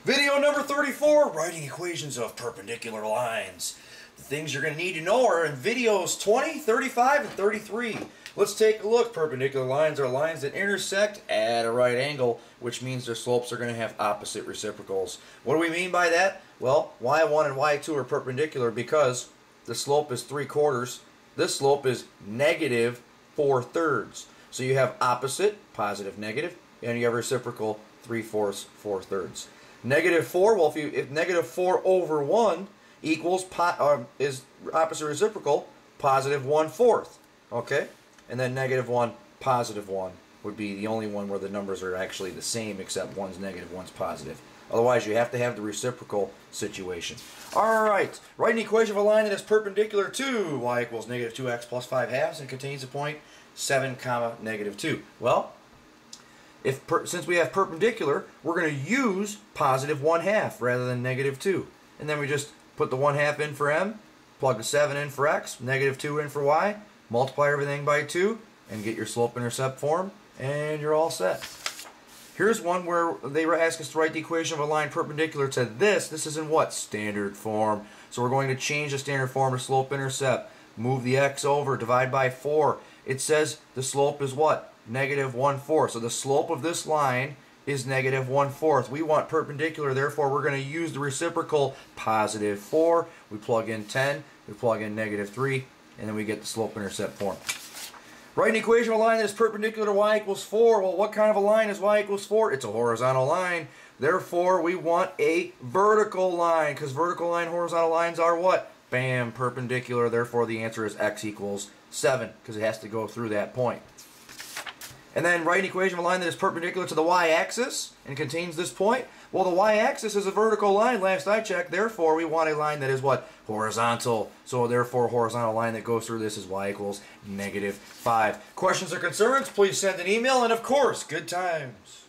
Video number 34, writing equations of perpendicular lines. The things you're going to need to know are in videos 20, 35, and 33. Let's take a look. Perpendicular lines are lines that intersect at a right angle, which means their slopes are going to have opposite reciprocals. What do we mean by that? Well, y1 and y2 are perpendicular because the slope is 3/4. This slope is negative 4/3. So you have opposite, positive, negative, and you have reciprocal 3/4, 4/3. Negative 4, well, if negative 4 over 1 equals, is opposite reciprocal, positive 1/4. Okay? And then negative 1, positive 1 would be the only one where the numbers are actually the same, except one's negative, one's positive. Otherwise, you have to have the reciprocal situation. Alright, write an equation of a line that is perpendicular to y equals negative 2x plus 5/2 and contains the point 7, negative 2. Well, since we have perpendicular, we're going to use positive 1/2 rather than negative 2. And then we just put the 1/2 in for m, plug the 7 in for x, negative 2 in for y, multiply everything by 2, and get your slope-intercept form, and you're all set. Here's one where they ask us to write the equation of a line perpendicular to this. This is in what? Standard form. So we're going to change the standard form to slope-intercept. Move the x over, divide by 4. It says the slope is what? Negative 1/4. So the slope of this line is negative 1/4. We want perpendicular, therefore we're going to use the reciprocal positive 4. We plug in 10, we plug in negative 3, and then we get the slope-intercept form. Write an equation of a line that is perpendicular to y equals 4. Well, what kind of a line is y equals 4? It's a horizontal line. Therefore, we want a vertical line, because vertical line, horizontal lines are what? Bam, perpendicular. Therefore, the answer is x equals 7, because it has to go through that point. And then write an equation of a line that is perpendicular to the y-axis and contains this point. Well, the y-axis is a vertical line, last I checked. Therefore, we want a line that is what? Horizontal. So therefore, a horizontal line that goes through this is y equals negative 5. Questions or concerns, please send an email. And of course, good times.